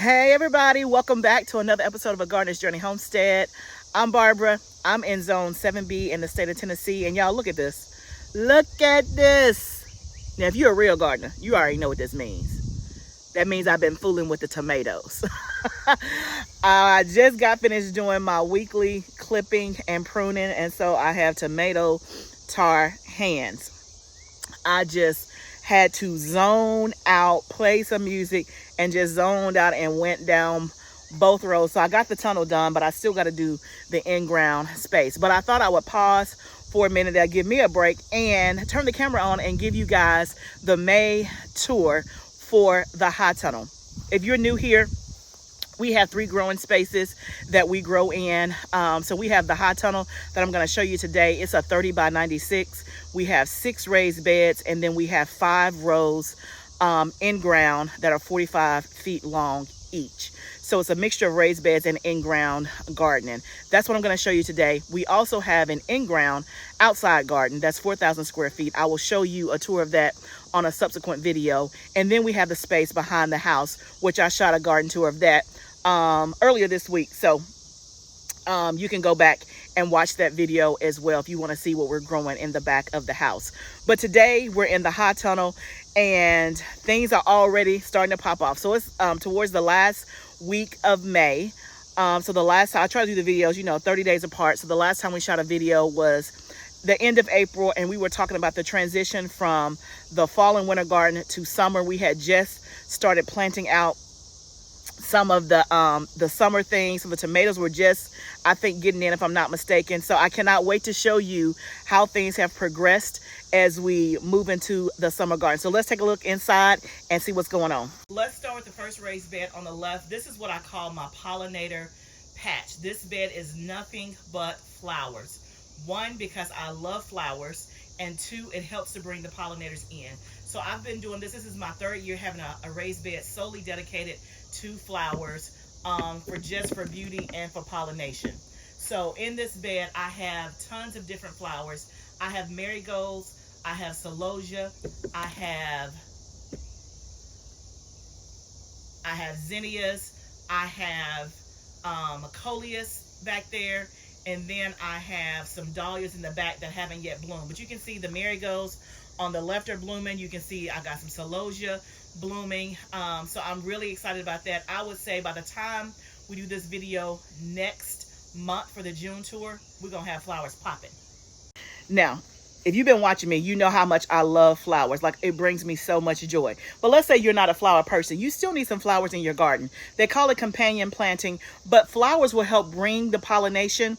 Hey everybody, welcome back to another episode of A Gardener's Journey Homestead. I'm Barbara. I'm in zone 7B in the state of Tennessee, and y'all look at this. Look at this. Now if you're a real gardener, you already know what this means. That means I've been fooling with the tomatoes. I just got finished doing my weekly clipping and pruning, and so I have tomato tar hands. I just had to zone out, play some music, and just zoned out and went down both rows. So I got the tunnel done, but I still got to do the in-ground space. But I thought I would pause for a minute, that'll give me a break, and turn the camera on and give you guys the May tour for the high tunnel. If you're new here, we have 3 growing spaces that we grow in. So we have the high tunnel that I'm going to show you today. It's a 30 by 96. We have 6 raised beds, and then we have 5 rows in ground that are 45 feet long each. So it's a mixture of raised beds and in-ground gardening. That's what I'm going to show you today. We also have an in-ground outside garden that's 4,000 square feet. I will show you a tour of that on a subsequent video. And then we have the space behind the house, which I shot a garden tour of that earlier this week. So you can go back and watch that video as well if you want to see what we're growing in the back of the house. But today we're in the high tunnel and things are already starting to pop off. So it's towards the last week of May. So the last time I try to do the videos, 30 days apart. So the last time we shot a video was the end of April, and we were talking about the transition from the fall and winter garden to summer. We had just started planting out some of the summer things. So the tomatoes were just, I think, getting in, if I'm not mistaken. So I cannot wait to show you how things have progressed as we move into the summer garden. So let's take a look inside and see what's going on. Let's start with the first raised bed on the left. This is what I call my Pollinator Patch. This bed is nothing but flowers. 1, because I love flowers, and 2, it helps to bring the pollinators in. So I've been doing this. This is my 3rd year having a raised bed solely dedicated to flowers for beauty and for pollination. So in this bed I have tons of different flowers. I have marigolds, I have celosia, I have zinnias, I have coleus back there, and then I have some dahlias in the back that haven't yet bloomed. But you can see the marigolds on the left are blooming. You can see I got some celosia blooming. So I'm really excited about that. I would say by the time we do this video next month for the June tour, we're gonna have flowers popping. Now, if you've been watching me, you know how much I love flowers. Like, it brings me so much joy. But let's say you're not a flower person. You still need some flowers in your garden. They call it companion planting, but flowers will help bring the pollination,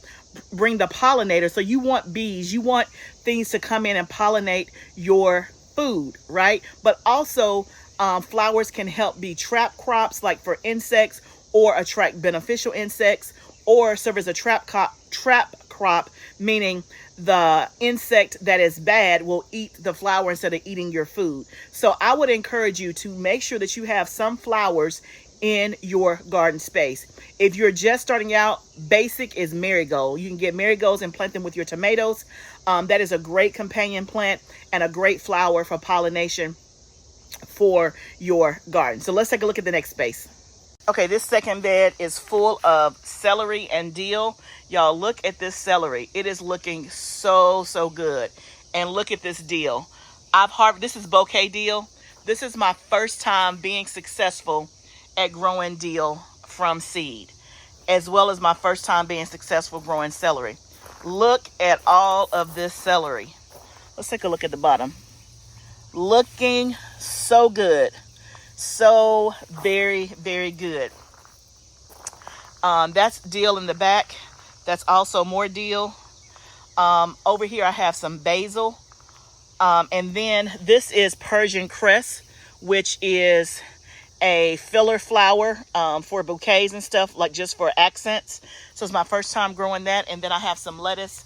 bring the pollinator. So you want bees, you want things to come in and pollinate your food, right? But also flowers can help be trap crops, like for insects, or attract beneficial insects, or serve as a trap crop, meaning the insect that is bad will eat the flower instead of eating your food. So I would encourage you to make sure that you have some flowers in your garden space. If you're just starting out, basic is marigold. You can get marigolds and plant them with your tomatoes. That is a great companion plant and a great flower for pollination for your garden. So let's take a look at the next space. Okay, this second bed is full of celery and dill. Y'all, look at this celery. It is looking so good. And look at this dill. This is bouquet dill. This is my first time being successful at growing dill from seed, as well as my first time being successful growing celery. Look at all of this celery. Let's take a look at the bottom. Looking so good. So very good. That's dill in the back. That's also more dill. Over here I have some basil, and then this is Persian cress, which is a filler flower for bouquets and stuff, like just for accents. So it's my first time growing that. And then I have some lettuce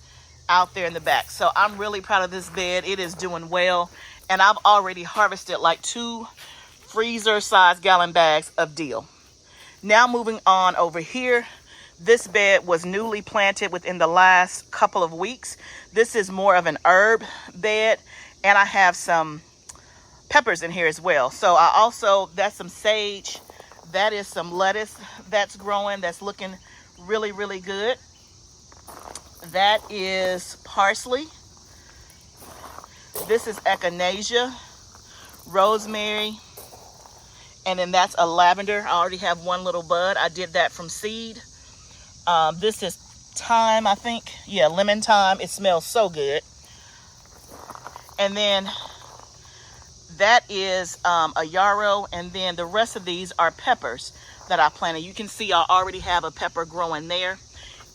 out there in the back. So I'm really proud of this bed. It is doing well, and I've already harvested like 2 freezer-sized gallon bags of dill. Now moving on over here, this bed was newly planted within the last couple of weeks. This is more of an herb bed, and I have some peppers in here as well. So that's some sage That is some lettuce that's growing, that's looking really, really good. That is parsley. This is echinacea, rosemary, and then that's a lavender. I already have one little bud. I did that from seed. This is thyme, I think. Yeah, lemon thyme. It smells so good. And then that is a yarrow, and then the rest of these are peppers that I planted. You can see I already have a pepper growing there.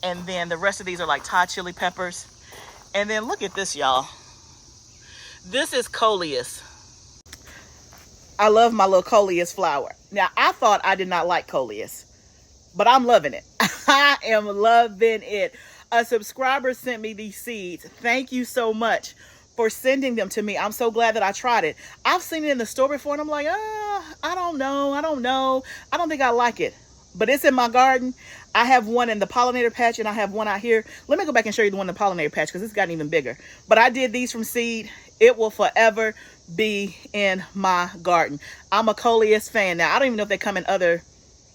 And then the rest of these are like Thai chili peppers. And then look at this, y'all. This is coleus. I love my little coleus flower. Now, I thought I did not like coleus, but I'm loving it. I am loving it. A subscriber sent me these seeds. Thank you so much for sending them to me. I'm so glad that I tried it. I've seen it in the store before, and I'm like, I don't know. I don't think I like it. But it's in my garden. I have one in the Pollinator Patch, and I have one out here. Let me go back and show you the one in the Pollinator Patch, because it's gotten even bigger. But I did these from seed. It will forever be in my garden. I'm a coleus fan. Now, I don't even know if they come in other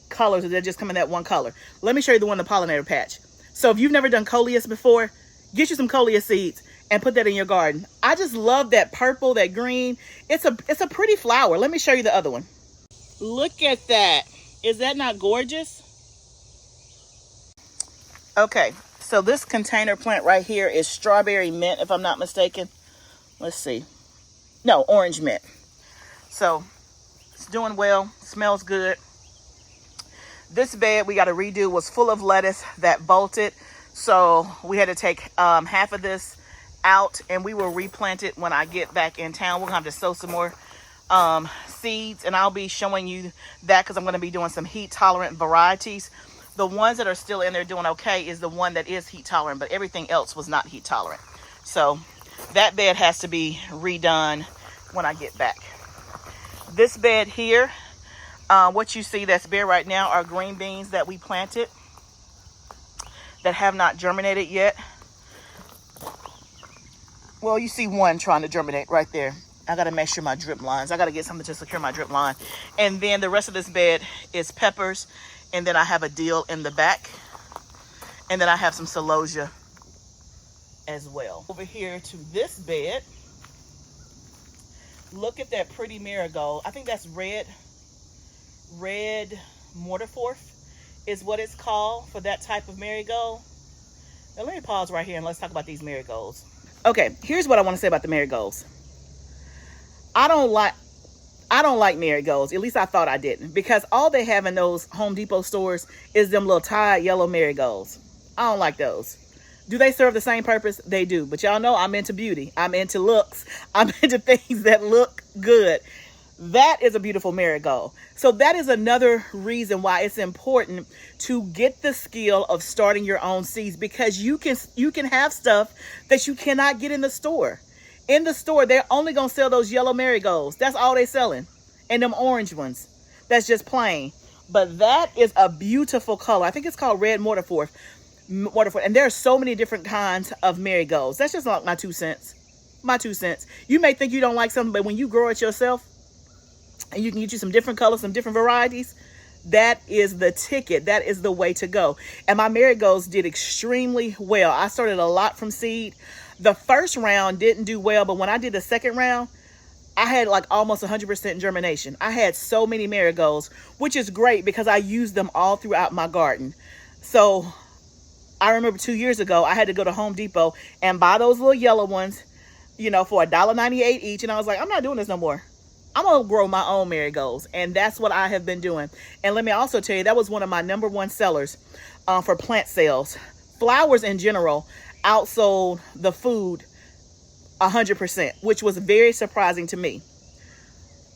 colors, or they're just come in that one color. Let me show you the one in the Pollinator Patch. So if you've never done coleus before, get you some coleus seeds and put that in your garden. I just love that purple, that green. It's a pretty flower. Let me show you the other one. Look at that. Is that not gorgeous? Okay, so this container plant right here is strawberry mint, if I'm not mistaken. Let's see. No, orange mint. So it's doing well, smells good. This bed we got to redo was full of lettuce that bolted. So we had to take half of this out, and we will replant it when I get back in town. We're going to have to sow some more seeds, and I'll be showing you that because I'm going to be doing some heat tolerant varieties. The ones that are still in there doing okay is the one that is heat tolerant, but everything else was not heat tolerant. So that bed has to be redone when I get back. This bed here, what you see that's bare right now are green beans that we planted that have not germinated yet. Well, you see one trying to germinate right there. I got to measure my drip lines. I got to get something to secure my drip line. And then the rest of this bed is peppers. And then I have a dill in the back. And then I have some celosia as well. Over here to this bed. Look at that pretty marigold. I think that's red mortarforth is what it's called for that type of marigold. Now let me pause right here and let's talk about these marigolds. Okay, here's what I want to say about the marigolds. I don't like marigolds. At least I thought I didn't, because all they have in those Home Depot stores is them little tied yellow marigolds. I don't like those. Do they serve the same purpose? They do. But y'all know I'm into beauty. I'm into looks. I'm into things that look good. That is a beautiful marigold. So that is another reason why it's important to get the skill of starting your own seeds, because you can have stuff that you cannot get in the store. In the store, they're only going to sell those yellow marigolds. That's all they're selling. And them orange ones. That's just plain. But that is a beautiful color. I think it's called red mortarforth. And there are so many different kinds of marigolds. That's just like my 2 cents. My 2 cents. You may think you don't like something, but when you grow it yourself, and you can get you some different colors, some different varieties, that is the ticket. That is the way to go. And my marigolds did extremely well. I started a lot from seed. The first round didn't do well, but when I did the second round, I had like almost 100% germination. I had so many marigolds, which is great because I used them all throughout my garden. So I remember 2 years ago, I had to go to Home Depot and buy those little yellow ones, you know, for $1.98 each. And I was like, I'm not doing this no more. I'm going to grow my own marigolds. And that's what I have been doing. And let me also tell you, that was one of my #1 sellers for plant sales. Flowers in general outsold the food 100%, which was very surprising to me.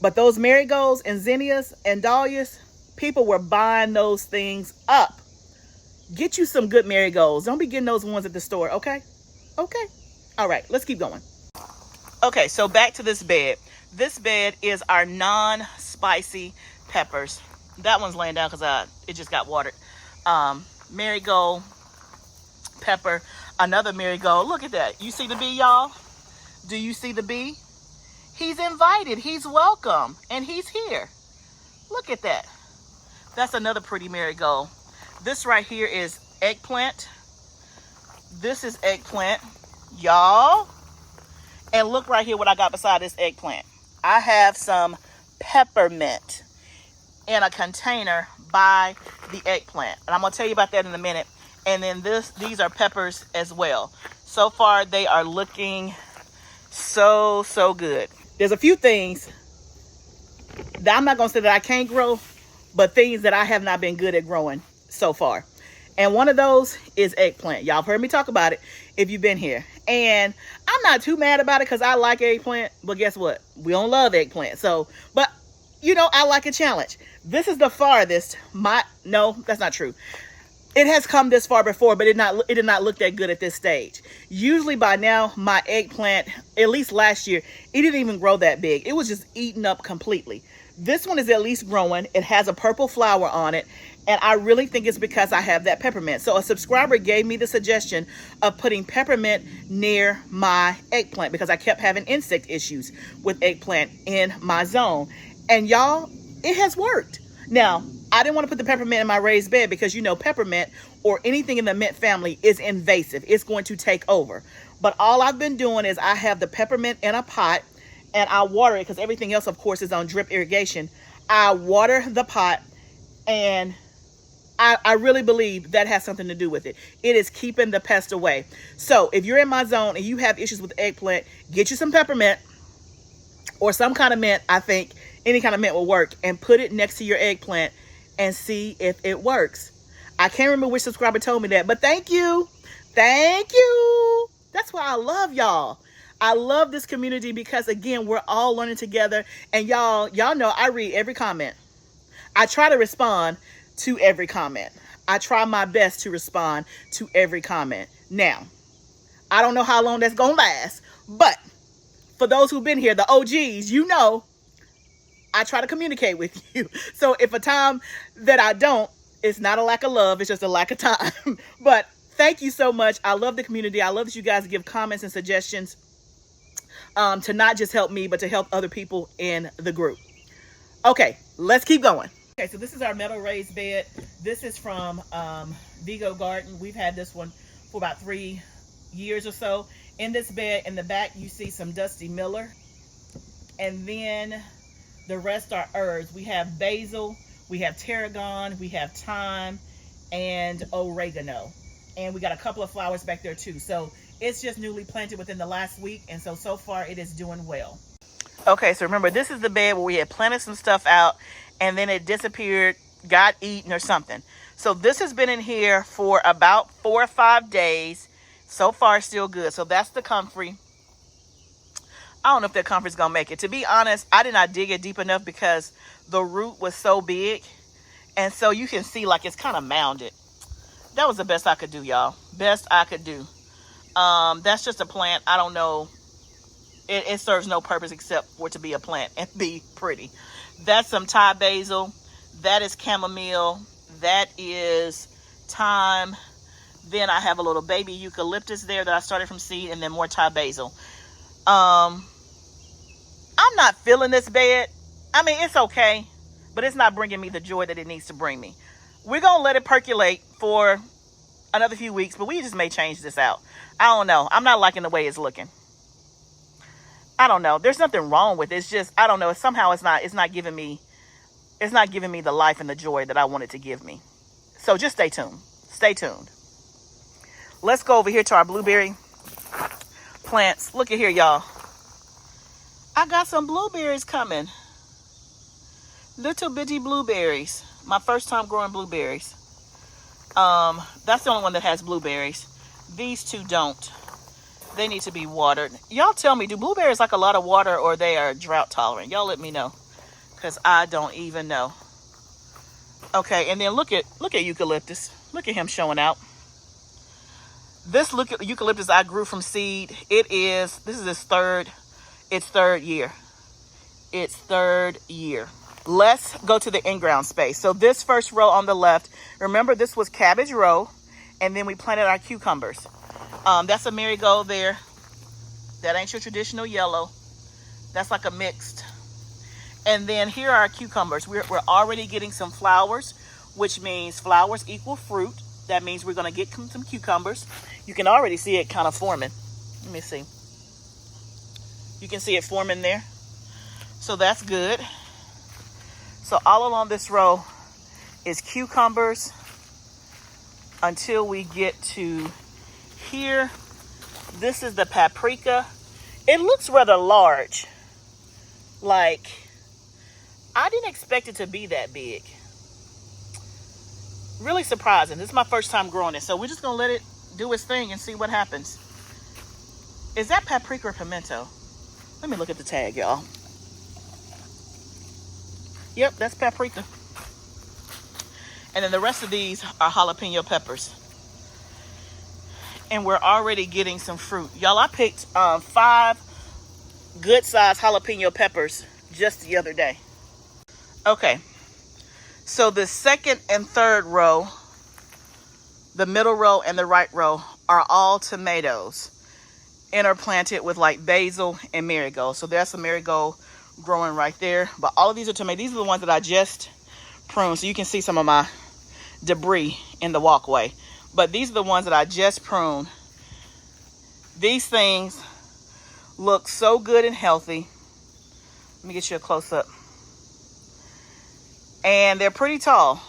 But those marigolds and zinnias and dahlias, people were buying those things up. Get you some good marigolds. Don't be getting those ones at the store, okay? Okay. All right, let's keep going. Okay, so back to this bed. This bed is our non-spicy peppers. That one's laying down because it just got watered. Marigold pepper, another marigold. Look at that. You see the bee, y'all? Do you see the bee? He's invited. He's welcome. And he's here. Look at that. That's another pretty marigold. This right here is eggplant. This is eggplant, y'all. And look right here what I got beside this eggplant. I have some peppermint in a container by the eggplant. And I'm going to tell you about that in a minute. And then these are peppers as well. So far, they are looking so good. There's a few things that I'm not going to say that I can't grow, but things that I have not been good at growing so far. And one of those is eggplant. Y'all have heard me talk about it if you've been here. And I'm not too mad about it because I like eggplant. But guess what? We don't love eggplant. So, but, you know, I like a challenge. This is the farthest. No, that's not true. It has come this far before, but it did not look that good at this stage. Usually by now, my eggplant, at least last year, it didn't even grow that big. It was just eaten up completely. This one is at least growing. It has a purple flower on it. And I really think it's because I have that peppermint. So a subscriber gave me the suggestion of putting peppermint near my eggplant because I kept having insect issues with eggplant in my zone. And y'all, it has worked. Now, I didn't want to put the peppermint in my raised bed because, you know, peppermint or anything in the mint family is invasive. It's going to take over. But all I've been doing is I have the peppermint in a pot and I water it because everything else, of course, is on drip irrigation. I water the pot, and I really believe that has something to do with it. It is keeping the pest away. So if you're in my zone and you have issues with eggplant, get you some peppermint or some kind of mint. I think any kind of mint will work, and put it next to your eggplant and see if it works. I can't remember which subscriber told me that, but thank you. Thank you. That's why I love y'all. I love this community because, again, we're all learning together. And y'all know I read every comment. I try to respond to every comment. I try my best to respond to every comment. Now, I don't know how long that's going to last, but for those who've been here, the OGs, you know, I try to communicate with you. So if a time that I don't, it's not a lack of love, it's just a lack of time. But thank you so much. I love the community. I love that you guys give comments and suggestions to not just help me, but to help other people in the group. Okay, let's keep going. Okay, so this is our metal raised bed. This is from Vigo Garden. We've had this one for about 3 years or so. In this bed, in the back, you see some Dusty Miller. And then the rest are herbs. We have basil, we have tarragon, we have thyme, and oregano. And we got a couple of flowers back there too. So it's just newly planted within the last week. And so far it is doing well. Okay, so remember, this is the bed where we had planted some stuff out and then it disappeared, got eaten or something. So this has been in here for about 4 or 5 days. So far, still good. So that's the comfrey. I don't know if that comfrey's gonna make it. To be honest, I did not dig it deep enough because the root was so big. And so you can see like it's kind of mounded. That was the best I could do, y'all. Best I could do. That's just a plant. I don't know. It serves no purpose except for it to be a plant and be pretty. That's some Thai basil. That is chamomile. That is thyme. Then I have a little baby eucalyptus there that I started from seed, and then more Thai basil. I'm not feeling this bed. I mean, it's okay, but it's not bringing me the joy that it needs to bring me. We're going to let it percolate for another few weeks, but we just may change this out. I don't know. I'm not liking the way it's looking. I don't know. There's nothing wrong with it. It's just, I don't know. Somehow it's not giving me the life and the joy that I want it to give me. So just stay tuned. Stay tuned. Let's go over here to our blueberry plants. Look at here, y'all. I got some blueberries coming. Little bitty blueberries. My first time growing blueberries. That's the only one that has blueberries. These two don't. They need to be watered. Y'all tell me, do blueberries like a lot of water or they are drought tolerant? Y'all let me know, because I don't even know. Okay, and then look at eucalyptus. Look at him showing out. This eucalyptus I grew from seed. This is its third year. It's third year. Let's go to the Inground space. So this first row on the left, remember this was cabbage row, and then we planted our cucumbers. That's a marigold there. That ain't your traditional yellow. That's like a mixed. And then here are our cucumbers. We're already getting some flowers. which means flowers equal fruit. That means we're going to get some cucumbers. You can already see it kind of forming. Let me see. You can see it forming there. So that's good. So all along this row is cucumbers until we get to here. This is the paprika. It looks rather large. Like, I didn't expect it to be that big. Really surprising. This is my first time growing it. So we're just going to let it do its thing and see what happens. Is that paprika or pimento? Let me look at the tag, y'all. Yep, that's paprika. And then the rest of these are jalapeno peppers. And we're already getting some fruit. Y'all, I picked 5 good-sized jalapeno peppers just the other day. Okay. So the second and third row, the middle row and the right row are all tomatoes interplanted with like basil and marigold. So there's some marigold growing right there. But all of these are tomatoes. These are the ones that I just pruned. So you can see some of my debris in the walkway. But these are the ones that I just pruned. These things look so good and healthy. Let me get you a close-up. And they're pretty tall.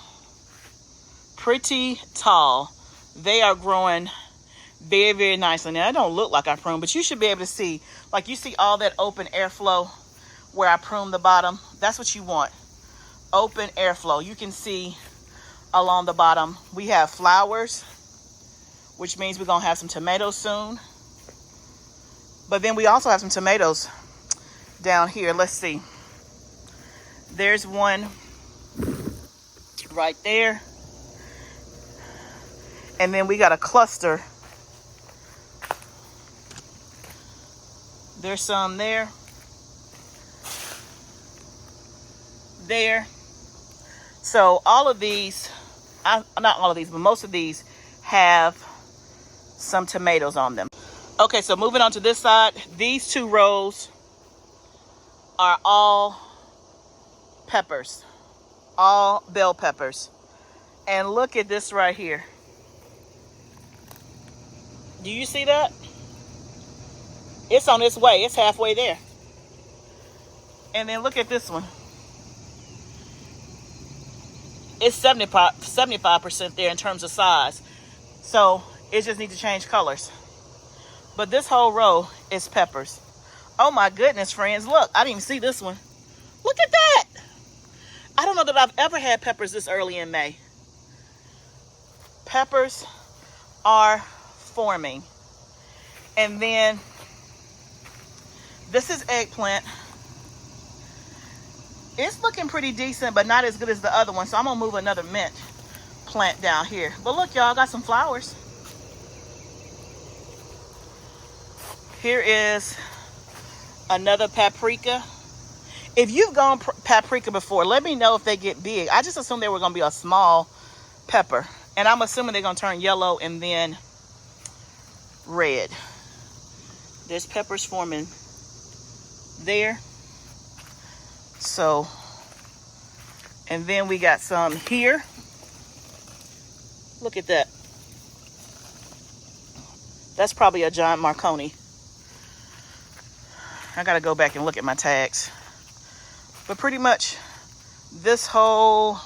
Pretty tall. They are growing very, very nicely. Now, it don't look like I pruned, but you should be able to see. Like, you see all that open airflow where I pruned the bottom? That's what you want. Open airflow. You can see along the bottom. We have flowers, which means we're going to have some tomatoes soon. But then we also have some tomatoes down here. Let's see. There's one right there. And then we got a cluster. There's some there. There. So all of these, not all of these, but most of these have some tomatoes on them. Okay, so moving on to this side, these 2 rows are all peppers, all bell peppers. And look at this right here. Do you see that? It's on its way. It's halfway there. And then look at this one. It's 75% there in terms of size. So it just needs to change colors. But this whole row is peppers. Oh my goodness, friends. Look, I didn't even see this one. Look at that. I don't know that I've ever had peppers this early in May. Peppers are forming. And then this is eggplant. It's looking pretty decent, but not as good as the other one. So I'm going to move another mint plant down here. But look, y'all, got some flowers. Here is another paprika. If you've gone paprika before, let me know if they get big. I just assumed they were going to be a small pepper. And I'm assuming they're going to turn yellow and then red. There's peppers forming there. So, and then we got some here. Look at that. That's probably a giant Marconi. I gotta go back and look at my tags. But pretty much this whole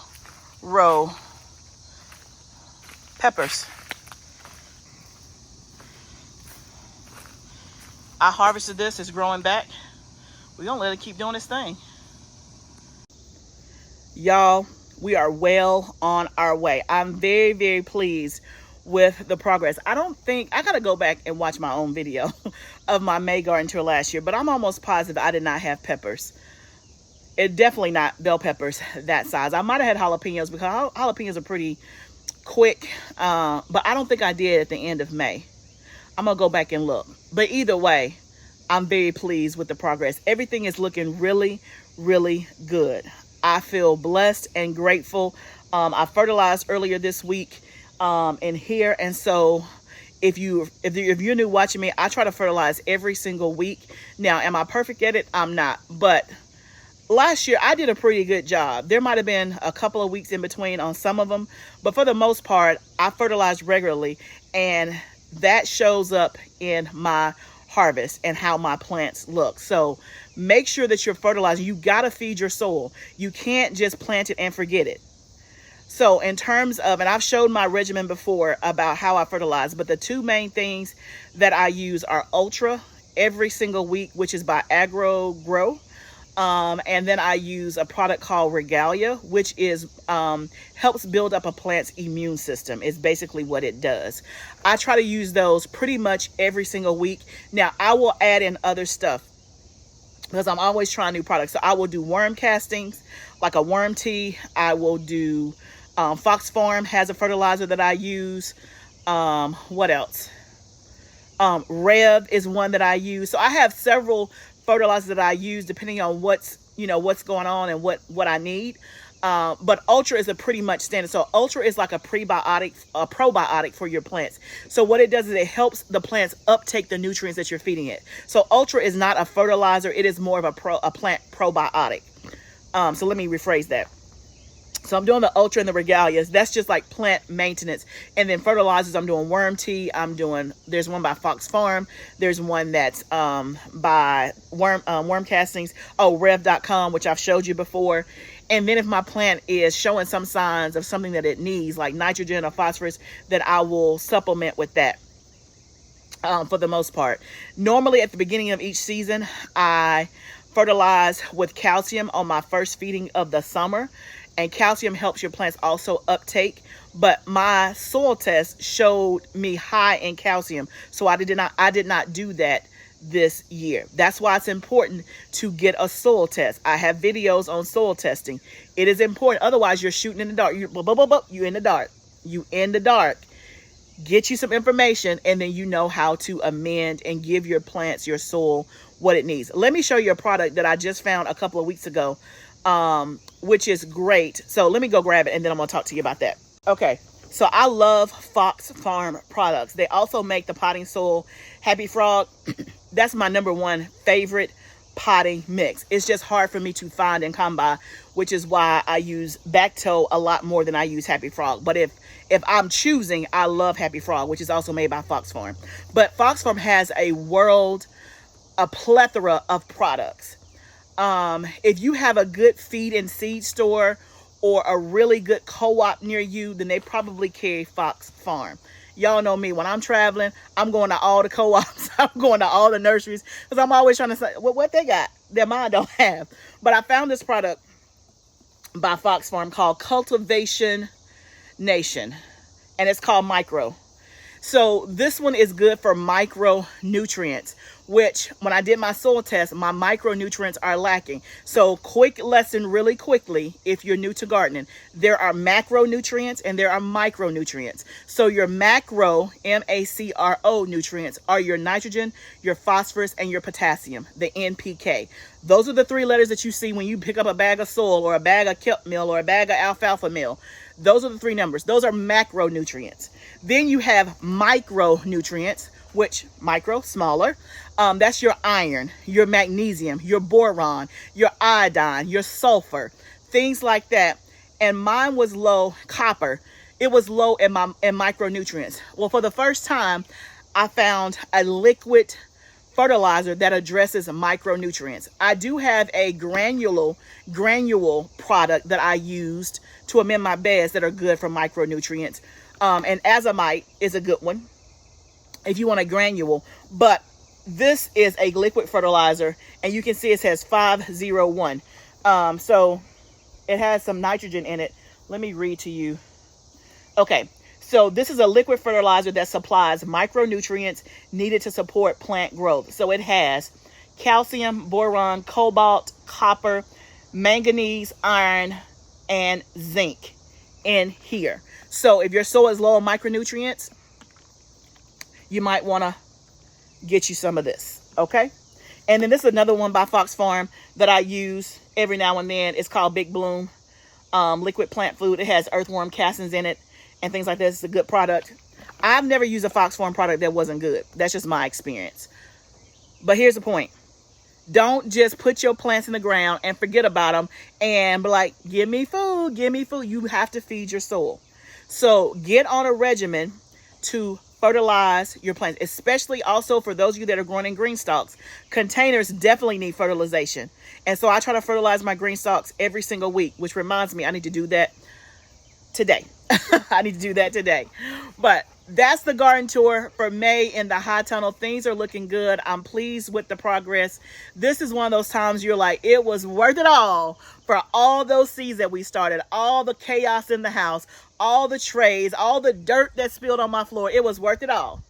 row, peppers. I harvested this, it's growing back. We're gonna let it keep doing its thing. Y'all, we are well on our way. I'm very, very pleased with the progress. I gotta go back and watch my own video of my May garden tour last year, but I'm almost positive I did not have peppers. It definitely not bell peppers that size. I might have had jalapenos because jalapenos are pretty quick, but I don't think I did at the end of May. I'm gonna go back and look. But either way, I'm very pleased with the progress. Everything is looking really, really good. I feel blessed and grateful. I fertilized earlier this week in here, and so if you're new watching me, I try to fertilize every single week. Now, am I perfect at it? I'm not, but last year I did a pretty good job. There might have been a couple of weeks in between on some of them, but for the most part, I fertilized regularly, and that shows up in my harvest and how my plants look. So make sure that you're fertilizing. You got to feed your soil. You can't just plant it and forget it. So in terms of, and I've showed my regimen before about how I fertilize, but the two main things that I use are Ultra every single week, which is by Agro Grow. And then I use a product called Regalia, which is helps build up a plant's immune system. Is basically what it does. I try to use those pretty much every single week. Now I will add in other stuff because I'm always trying new products. So I will do worm castings, like a worm tea. I will do Fox Farm has a fertilizer that I use. What else? Rev is one that I use. So I have several fertilizers that I use depending on what's going on and what I need. But Ultra is a pretty much standard. So Ultra is like a probiotic for your plants. So what it does is it helps the plants uptake the nutrients that you're feeding it. So Ultra is not a fertilizer. It is more of a plant probiotic. So let me rephrase that. So I'm doing the Ultra and the Regalias. That's just like plant maintenance. And then fertilizers, I'm doing worm tea. There's one by Fox Farm. There's one that's by worm castings. Oh, rev.com, which I've showed you before. And then if my plant is showing some signs of something that it needs, like nitrogen or phosphorus, then I will supplement with that. For the most part. Normally at the beginning of each season, I fertilize with calcium on my first feeding of the summer. And calcium helps your plants also uptake. But my soil test showed me high in calcium. So I did not do that this year. That's why it's important to get a soil test. I have videos on soil testing. It is important. Otherwise, you're shooting in the dark. You in the dark. You in the dark. Get you some information, and then you know how to amend and give your plants, your soil, what it needs. Let me show you a product that I just found a couple of weeks ago. Which is great. So let me go grab it and then I'm going to talk to you about that. Okay. So I love Fox Farm products. They also make the potting soil Happy Frog. That's my #1 favorite potting mix. It's just hard for me to find and come by, which is why I use Backtoe a lot more than I use Happy Frog. But if I'm choosing, I love Happy Frog, which is also made by Fox Farm. But Fox Farm has a plethora of products. If you have a good feed and seed store or a really good co-op near you, then they probably carry Fox Farm. Y'all know me. When I'm traveling, I'm going to all the co-ops. I'm going to all the nurseries because I'm always trying to say, well, what they got that mine don't have. But I found this product by Fox Farm called Cultivation Nation, and it's called Micro. So this one is good for micronutrients, which when I did my soil test, my micronutrients are lacking. So quick lesson really quickly, if you're new to gardening, there are macronutrients and there are micronutrients. So your macro, M-A-C-R-O nutrients are your nitrogen, your phosphorus, and your potassium, the NPK. Those are the 3 letters that you see when you pick up a bag of soil or a bag of kelp meal or a bag of alfalfa meal. Those are the 3 numbers. Those are macronutrients. Then you have micronutrients, which micro, smaller. That's your iron, your magnesium, your boron, your iodine, your sulfur, things like that. And mine was low copper. It was low in micronutrients. Well, for the first time, I found a liquid fertilizer that addresses micronutrients. I do have a granule product that I used to amend my beds that are good for micronutrients. And azomite is a good one if you want a granule, but this is a liquid fertilizer, and you can see it says 501. So it has some nitrogen in it. Let me read to you. Okay, so this is a liquid fertilizer that supplies micronutrients needed to support plant growth. So it has calcium, boron, cobalt, copper, manganese, iron, and zinc in here. So if your soil is low on micronutrients, you might want to get you some of this, okay? And then this is another one by Fox Farm that I use every now and then. It's called Big Bloom liquid plant food. It has earthworm castings in it and things like this. It's a good product. I've never used a Fox Farm product that wasn't good. That's just my experience. But here's the point. Don't just put your plants in the ground and forget about them and be like, give me food, give me food. You have to feed your soil. So get on a regimen to fertilize your plants, especially also for those of you that are growing in green stalks. Containers definitely need fertilization. And so I try to fertilize my green stalks every single week, which reminds me I need to do that today. I need to do that today. But that's the garden tour for May in the high tunnel. Things are looking good. I'm pleased with the progress. This is one of those times you're like, it was worth it all for all those seeds that we started, all the chaos in the house, all the trays, all the dirt that spilled on my floor. It was worth it all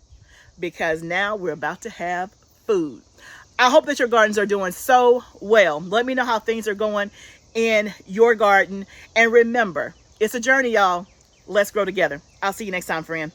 because now we're about to have food. I hope that your gardens are doing so well. Let me know how things are going in your garden. And remember, it's a journey, y'all. Let's grow together. I'll see you next time, friend.